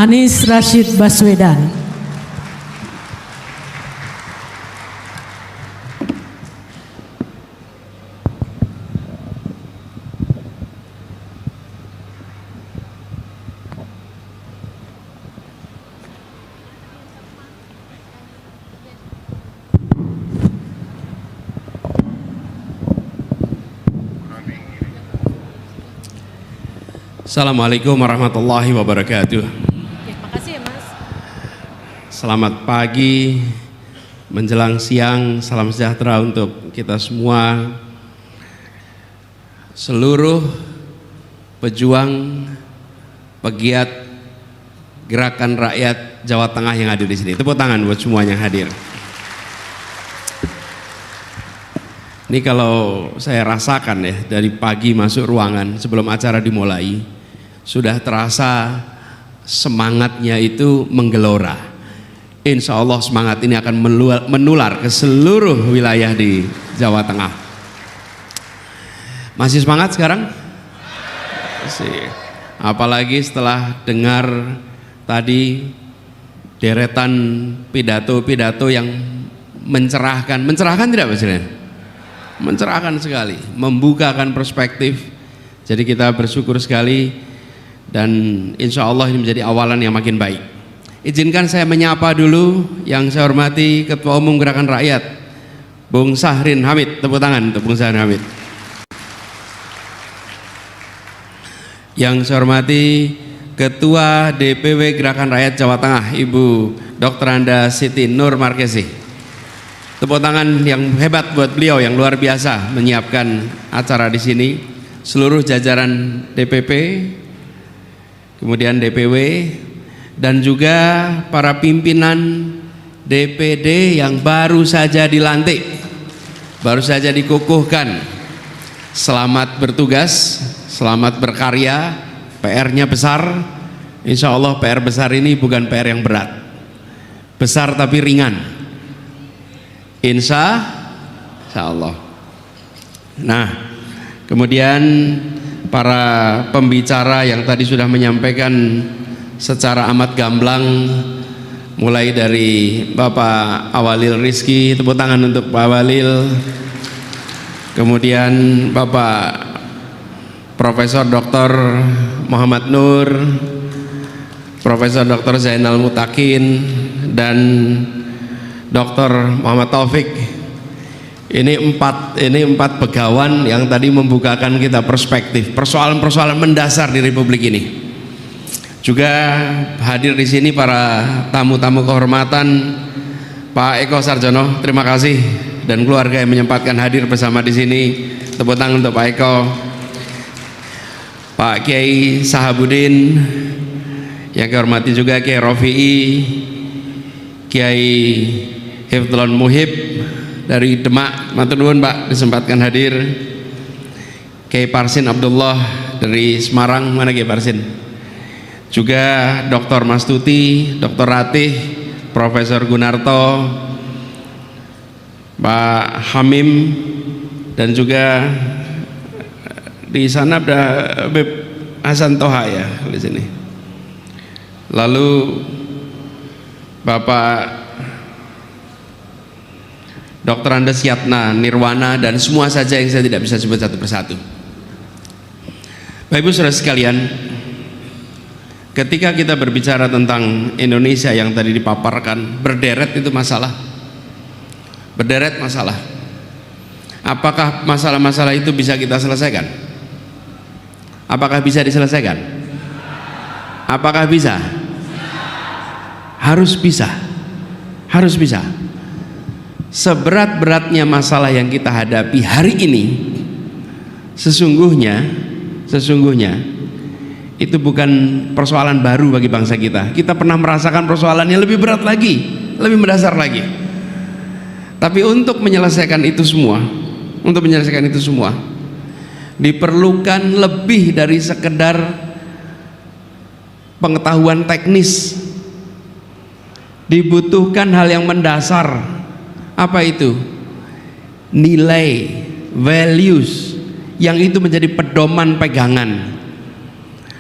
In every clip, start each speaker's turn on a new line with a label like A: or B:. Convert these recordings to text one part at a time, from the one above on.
A: Anies Rashid Baswedan.
B: Assalamualaikum warahmatullahi wabarakatuh.
A: Makasih ya Mas.
B: Selamat pagi, menjelang siang, salam sejahtera untuk kita semua. Seluruh pejuang, pegiat gerakan rakyat Jawa Tengah yang hadir di sini. Tepuk tangan buat semuanya yang hadir. Ini kalau saya rasakan ya, dari pagi masuk ruangan sebelum acara dimulai, sudah terasa semangatnya itu menggelora. Insya Allah semangat ini akan menular ke seluruh wilayah di Jawa Tengah. Masih semangat sekarang? Masih. Apalagi setelah dengar tadi deretan pidato-pidato yang mencerahkan. Mencerahkan tidak Mas Rian? Mencerahkan sekali, membukakan perspektif. Jadi kita bersyukur sekali. Dan insya Allah ini menjadi awalan yang makin baik. Izinkan saya menyapa dulu yang saya hormati Ketua Umum Gerakan Rakyat Bung Syahrin Hamid. Tepuk tangan untuk Bung Syahrin Hamid. Yang saya hormati Ketua DPW Gerakan Rakyat Jawa Tengah Ibu Dr. Anda Siti Nur Markesi. Tepuk tangan yang hebat buat beliau yang luar biasa menyiapkan acara di sini. Seluruh jajaran DPP, kemudian DPW, dan juga para pimpinan DPD yang baru saja dilantik, baru saja dikukuhkan. Selamat bertugas, selamat berkarya. PR-nya besar. Insya Allah PR besar ini bukan PR yang berat, besar tapi ringan. Insya Allah. Nah, kemudian para pembicara yang tadi sudah menyampaikan secara amat gamblang, mulai dari Bapak Awalil Rizki, tepuk tangan untuk Pak Awalil, kemudian Bapak Profesor Dr. Muhammad Nur, Profesor Dr. Zainal Mutakin, dan Dr. Muhammad Taufik. Ini empat begawan yang tadi membukakan kita perspektif persoalan-persoalan mendasar di Republik ini. Juga hadir di sini para tamu-tamu kehormatan, Pak Eko Sarjono, terima kasih, dan keluarga yang menyempatkan hadir bersama di sini. Tepuk tangan untuk Pak Eko. Pak Kiai Sahabudin, yang kehormati juga Kiai Rofi'i, Kiai Hifdlon Muhib dari Demak, matur nuwun Pak disempatkan hadir. Kiai Parsin Abdullah dari Semarang, mana Kiai Parsin? Juga Dr. Mastuti, Dr. Ratih, Profesor Gunarto, Pak Hamim, dan juga di sana ada Habib Hasan Toha ya di sini. Lalu Bapak Dr. Andes Yatna Nirwana, dan semua saja yang saya tidak bisa sebut satu persatu. Bapak Ibu Saudara sekalian, ketika kita berbicara tentang Indonesia yang tadi dipaparkan, berderet itu masalah. Berderet masalah. Apakah masalah-masalah itu bisa kita selesaikan? Apakah bisa diselesaikan? Apakah bisa? Harus bisa. Harus bisa. Seberat-beratnya masalah yang kita hadapi hari ini, sesungguhnya itu bukan persoalan baru bagi bangsa kita. Kita pernah merasakan persoalan yang lebih berat lagi, lebih mendasar lagi. Tapi untuk menyelesaikan itu semua, diperlukan lebih dari sekedar pengetahuan teknis. Dibutuhkan hal yang mendasar. Apa itu? Nilai, values, yang itu menjadi pedoman pegangan.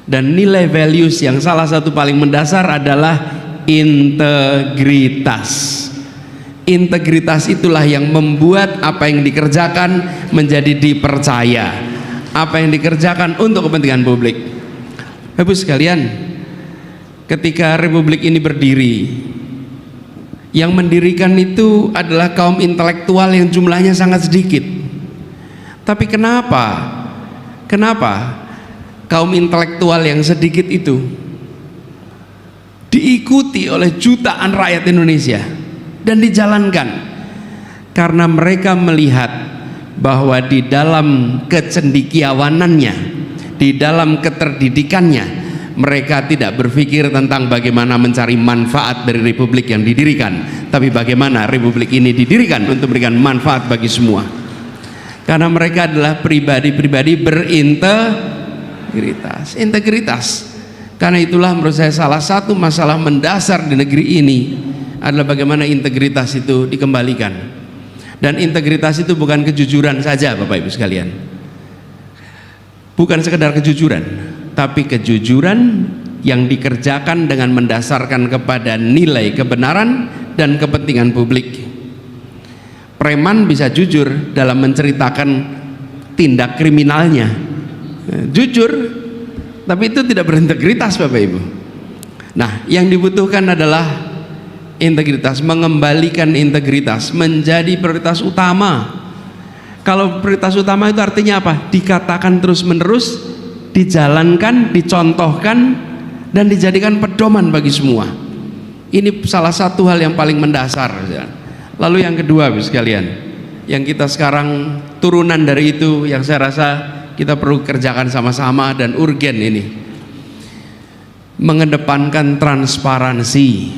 B: Dan nilai values yang salah satu paling mendasar adalah integritas. Integritas itulah yang membuat apa yang dikerjakan menjadi dipercaya, apa yang dikerjakan untuk kepentingan publik. Bapak sekalian, ketika republik ini berdiri, yang mendirikan itu adalah kaum intelektual yang jumlahnya sangat sedikit. Tapi kenapa kaum intelektual yang sedikit itu diikuti oleh jutaan rakyat Indonesia dan dijalankan? Karena mereka melihat bahwa di dalam kecendekiawanannya, di dalam keterdidikannya, mereka tidak berpikir tentang bagaimana mencari manfaat dari republik yang didirikan, tapi bagaimana republik ini didirikan untuk memberikan manfaat bagi semua. Karena mereka adalah pribadi-pribadi integritas. Karena itulah menurut saya salah satu masalah mendasar di negeri ini adalah bagaimana integritas itu dikembalikan. Dan integritas itu bukan kejujuran saja, Bapak Ibu sekalian, bukan sekedar kejujuran, tapi kejujuran yang dikerjakan dengan mendasarkan kepada nilai kebenaran dan kepentingan publik. Preman bisa jujur dalam menceritakan tindak kriminalnya, jujur, tapi itu tidak berintegritas, Bapak Ibu. Nah, yang dibutuhkan adalah integritas, mengembalikan integritas menjadi prioritas utama. Kalau prioritas utama itu artinya apa? Dikatakan terus menerus, dijalankan, dicontohkan, dan dijadikan pedoman bagi semua. Ini salah satu hal yang paling mendasar. Lalu yang kedua, Bapak sekalian, yang kita sekarang turunan dari itu, yang saya rasa kita perlu kerjakan sama-sama dan urgen ini, mengedepankan transparansi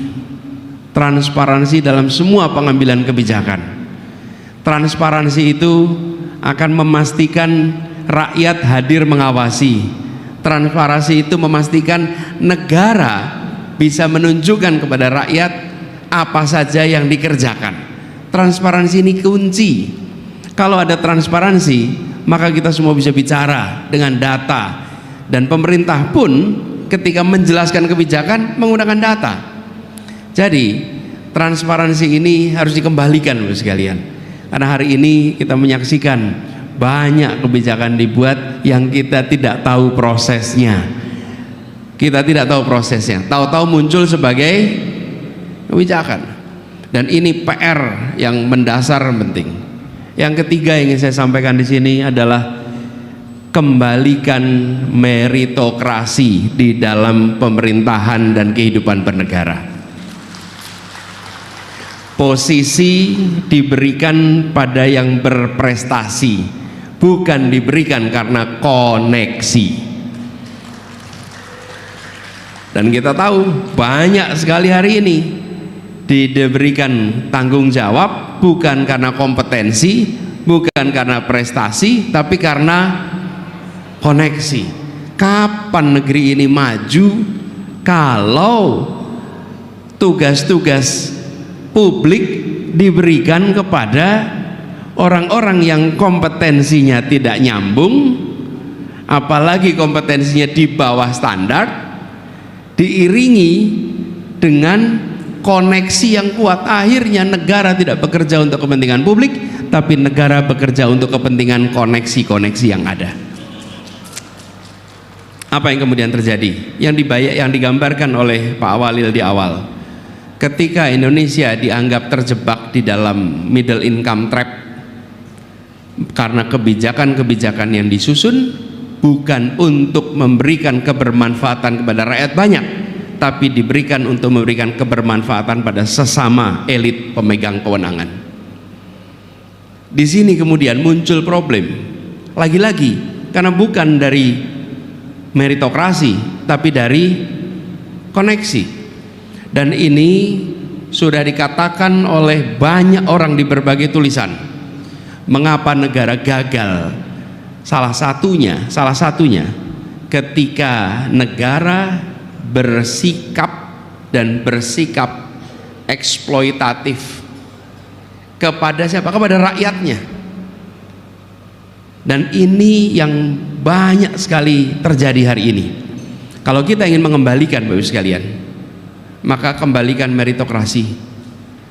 B: dalam semua pengambilan kebijakan. Transparansi itu akan memastikan rakyat hadir mengawasi. Transparansi itu memastikan negara bisa menunjukkan kepada rakyat apa saja yang dikerjakan. Transparansi ini kunci. Kalau ada transparansi, maka kita semua bisa bicara dengan data, dan pemerintah pun ketika menjelaskan kebijakan menggunakan data. Jadi transparansi ini harus dikembalikan, Bapak sekalian, karena hari ini kita menyaksikan banyak kebijakan dibuat yang kita tidak tahu prosesnya. Tahu-tahu muncul sebagai kebijakan. Dan ini PR yang mendasar penting. Yang ketiga yang ingin saya sampaikan di sini adalah kembalikan meritokrasi di dalam pemerintahan dan kehidupan bernegara. Posisi diberikan pada yang berprestasi, bukan diberikan karena koneksi. Dan kita tahu banyak sekali hari ini diberikan tanggung jawab bukan karena kompetensi, bukan karena prestasi, tapi karena koneksi. Kapan negeri ini maju kalau tugas-tugas publik diberikan kepada orang-orang yang kompetensinya tidak nyambung, apalagi kompetensinya di bawah standar, diiringi dengan koneksi yang kuat. Akhirnya negara tidak bekerja untuk kepentingan publik, tapi negara bekerja untuk kepentingan koneksi-koneksi yang ada. Apa yang kemudian terjadi? Yang digambarkan oleh Pak Awalil di awal, ketika Indonesia dianggap terjebak di dalam middle income trap karena kebijakan-kebijakan yang disusun bukan untuk memberikan kebermanfaatan kepada rakyat banyak, tapi diberikan untuk memberikan kebermanfaatan pada sesama elit pemegang kewenangan. Di sini kemudian muncul problem lagi-lagi, karena bukan dari meritokrasi tapi dari koneksi. Dan ini sudah dikatakan oleh banyak orang di berbagai tulisan, mengapa negara gagal. Salah satunya ketika negara bersikap eksploitatif kepada siapa? Kepada rakyatnya. Dan ini yang banyak sekali terjadi hari ini. Kalau kita ingin mengembalikan Bapak Ibu sekalian, maka kembalikan meritokrasi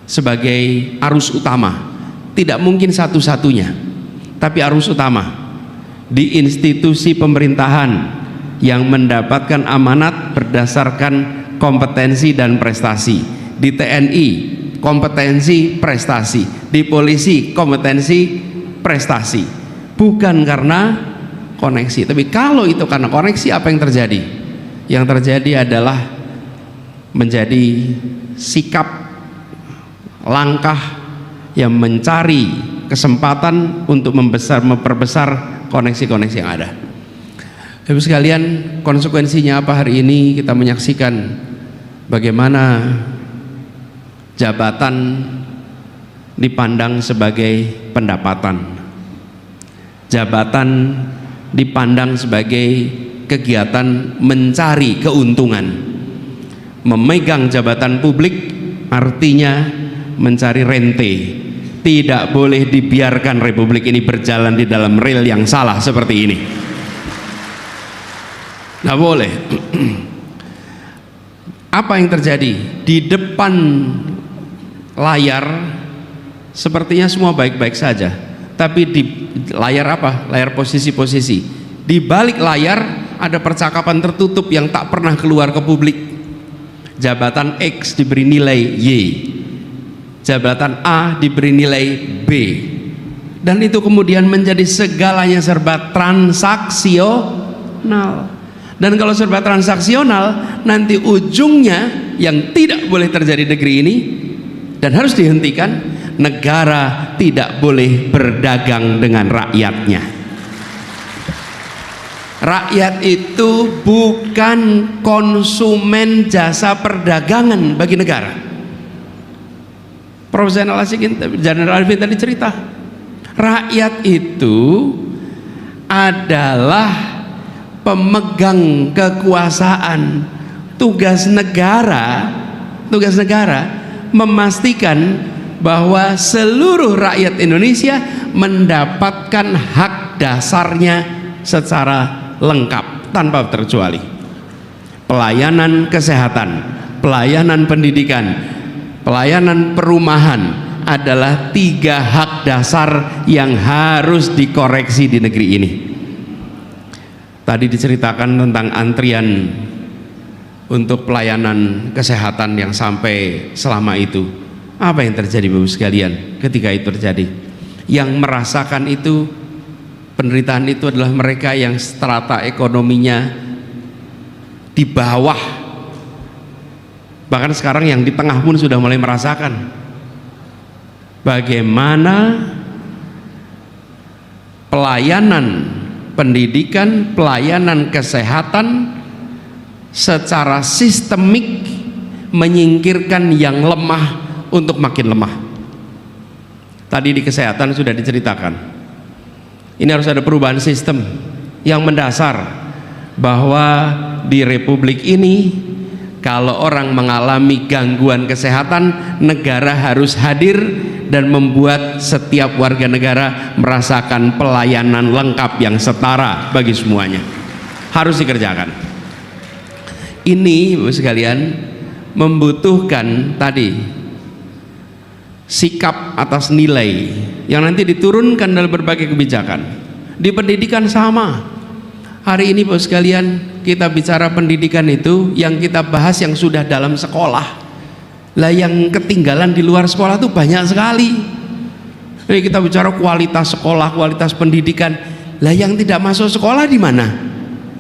B: sebagai arus utama. Tidak mungkin satu-satunya, tapi arus utama di institusi pemerintahan yang mendapatkan amanat berdasarkan kompetensi dan prestasi. Di TNI kompetensi prestasi, di polisi kompetensi prestasi, bukan karena koneksi. Tapi kalau itu karena koneksi, apa yang terjadi? Yang terjadi adalah menjadi sikap langkah yang mencari kesempatan untuk memperbesar koneksi-koneksi yang ada. Ibu sekalian, konsekuensinya apa hari ini? Kita menyaksikan bagaimana jabatan dipandang sebagai pendapatan, jabatan dipandang sebagai kegiatan mencari keuntungan. Memegang jabatan publik artinya mencari rente. Tidak boleh dibiarkan republik ini berjalan di dalam rel yang salah seperti ini. Nggak boleh. Apa yang terjadi di depan layar? Sepertinya semua baik-baik saja, tapi di layar apa? Layar posisi-posisi. Di balik layar ada percakapan tertutup yang tak pernah keluar ke publik. Jabatan X diberi nilai Y, jabatan A diberi nilai B, dan itu kemudian menjadi segalanya serba transaksional. Dan kalau serba transaksional, nanti ujungnya yang tidak boleh terjadi di negeri ini dan harus dihentikan, negara tidak boleh berdagang dengan rakyatnya. Rakyat itu bukan konsumen jasa perdagangan bagi negara. Profesor General Arifin tadi cerita, rakyat itu adalah pemegang kekuasaan. Tugas negara memastikan bahwa seluruh rakyat Indonesia mendapatkan hak dasarnya secara lengkap tanpa terkecuali. Pelayanan kesehatan, pelayanan pendidikan, pelayanan perumahan adalah 3 hak dasar yang harus dikoreksi di negeri ini. Tadi diceritakan tentang antrian untuk pelayanan kesehatan yang sampai selama itu. Apa yang terjadi Bapak sekalian ketika itu terjadi? Yang merasakan itu, penderitaan itu adalah mereka yang strata ekonominya di bawah. Bahkan sekarang yang di tengah pun sudah mulai merasakan bagaimana pelayanan pendidikan, pelayanan kesehatan secara sistemik menyingkirkan yang lemah untuk makin lemah. Tadi di kesehatan sudah diceritakan. Ini harus ada perubahan sistem yang mendasar, bahwa di republik ini kalau orang mengalami gangguan kesehatan, negara harus hadir dan membuat setiap warga negara merasakan pelayanan lengkap yang setara bagi semuanya. Harus dikerjakan. Ini Bapak sekalian membutuhkan tadi sikap atas nilai yang nanti diturunkan dalam berbagai kebijakan. Di pendidikan sama. Hari ini Bapak sekalian, kita bicara pendidikan itu, yang kita bahas yang sudah dalam sekolah. Lah yang ketinggalan di luar sekolah itu banyak sekali. Jadi kita bicara kualitas sekolah, kualitas pendidikan. Lah yang tidak masuk sekolah di mana?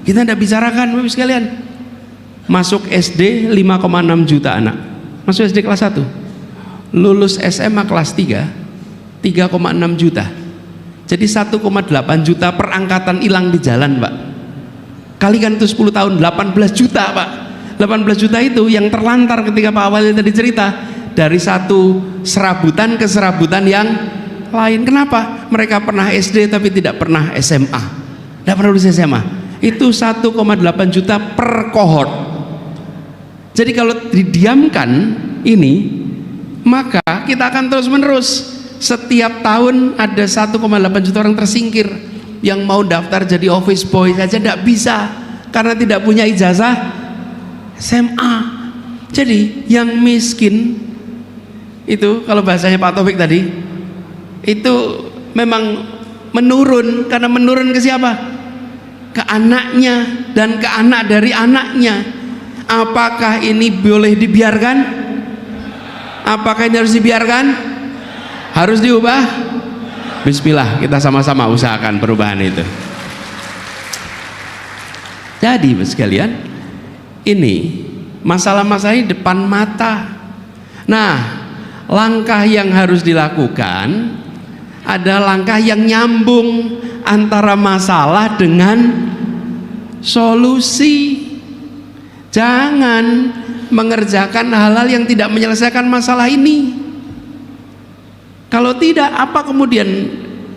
B: Kita tidak bicarakan Bapak sekalian. Masuk SD 5,6 juta anak. Masuk SD kelas 1. Lulus SMA kelas 3 3,6 juta. Jadi 1,8 juta per angkatan hilang di jalan, Pak. Kalikan itu 10 tahun, 18 juta, Pak. 18 juta itu yang terlantar ketika Pak Awalnya tadi cerita, dari satu serabutan ke serabutan yang lain. Kenapa? Mereka pernah SD tapi tidak pernah SMA, tidak pernah lulus SMA. Itu 1,8 juta per kohort. Jadi kalau didiamkan ini, maka kita akan terus menerus. Setiap tahun ada 1,8 juta orang tersingkir. Yang mau daftar jadi office boy saja tidak bisa, karena tidak punya ijazah SMA. Jadi yang miskin itu, kalau bahasanya Pak Taufik tadi, itu memang menurun. Karena menurun ke siapa? Ke anaknya dan ke anak dari anaknya. Apakah ini boleh dibiarkan? Apakah ini harus dibiarkan? Harus diubah? Bismillah, kita sama-sama usahakan perubahan itu. Jadi sekalian, ini masalah-masalah ini depan mata. Nah, langkah yang harus dilakukan ada langkah yang nyambung antara masalah dengan solusi. Jangan mengerjakan hal-hal yang tidak menyelesaikan masalah ini. Kalau tidak, apa kemudian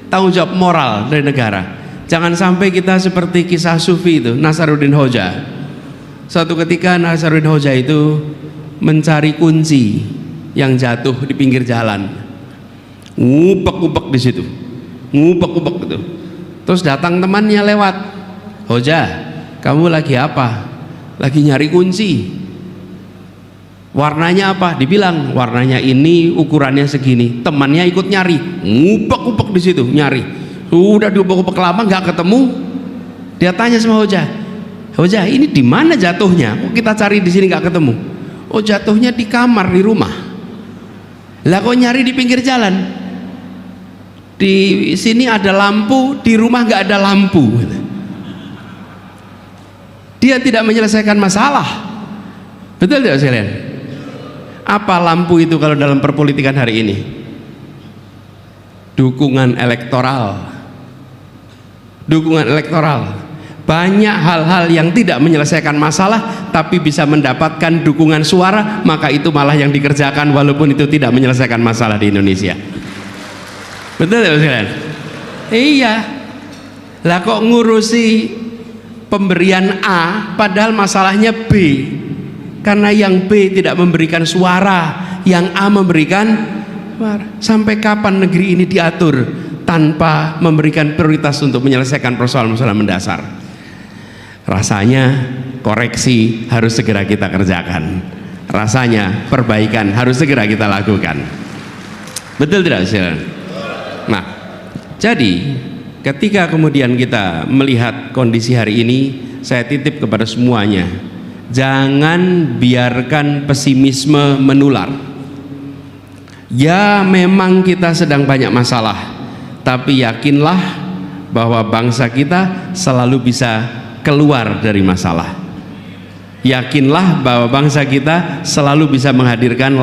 B: tanggung jawab moral dari negara? Jangan sampai kita seperti kisah Sufi itu, Nasaruddin Hoja. Suatu ketika Nasaruddin Hoja itu mencari kunci yang jatuh di pinggir jalan. Ngupek-ngupek di situ, ngupek-ngupek gitu. Terus datang temannya lewat. Hoja, kamu lagi apa? Lagi nyari kunci. Warnanya apa? Dibilang warnanya ini, ukurannya segini. Temannya ikut nyari, ngupek-ngupek di situ nyari. Sudah diupek-upek lama nggak ketemu. Dia tanya sama Hoja, Hoja, ini di mana jatuhnya? Kok kita cari di sini nggak ketemu? Oh, jatuhnya di kamar di rumah. Lah kok nyari di pinggir jalan? Di sini ada lampu, di rumah nggak ada lampu. Dia tidak menyelesaikan masalah. Betul tidak sekalian? Apa lampu itu kalau dalam perpolitikan hari ini? Dukungan elektoral. Dukungan elektoral. Banyak hal-hal yang tidak menyelesaikan masalah tapi bisa mendapatkan dukungan suara, maka itu malah yang dikerjakan walaupun itu tidak menyelesaikan masalah di Indonesia. Betul tidak sekalian? Iya. Lah kok ngurusi pemberian A padahal masalahnya B? Karena yang B tidak memberikan suara, yang A memberikan suara. Sampai kapan negeri ini diatur tanpa memberikan prioritas untuk menyelesaikan persoalan-persoalan mendasar? Rasanya koreksi harus segera kita kerjakan. Rasanya perbaikan harus segera kita lakukan. Betul tidak, saudara? Nah, jadi ketika kemudian kita melihat kondisi hari ini, saya titip kepada semuanya, jangan biarkan pesimisme menular. Ya, memang kita sedang banyak masalah, tapi yakinlah bahwa bangsa kita selalu bisa keluar dari masalah. Yakinlah bahwa bangsa kita selalu bisa menghadirkan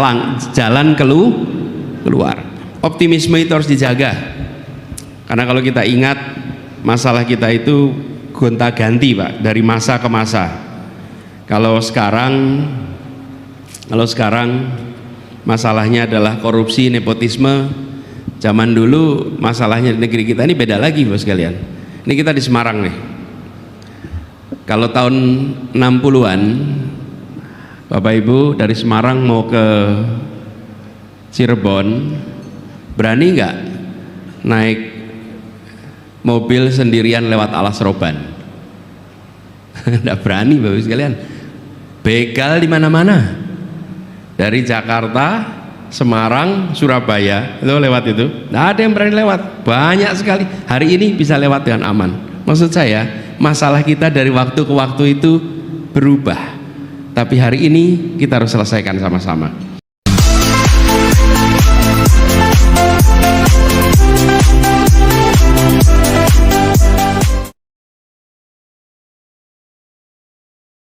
B: jalan keluar. Optimisme itu harus dijaga, karena kalau kita ingat masalah kita itu gonta-ganti, Pak, dari masa ke masa. Kalau sekarang masalahnya adalah korupsi, nepotisme. Zaman dulu masalahnya di negeri kita ini beda lagi, Bos sekalian. Ini kita di Semarang nih. Kalau tahun 60-an Bapak Ibu dari Semarang mau ke Cirebon, berani nggak naik mobil sendirian lewat Alas Roban? Nggak berani, Bapak Ibu sekalian. Begal di mana-mana. Dari Jakarta, Semarang, Surabaya, itu lewat itu. Nggak ada yang berani lewat. Banyak sekali. Hari ini bisa lewat dengan aman. Maksud saya, masalah kita dari waktu ke waktu itu berubah. Tapi hari ini kita harus selesaikan sama-sama.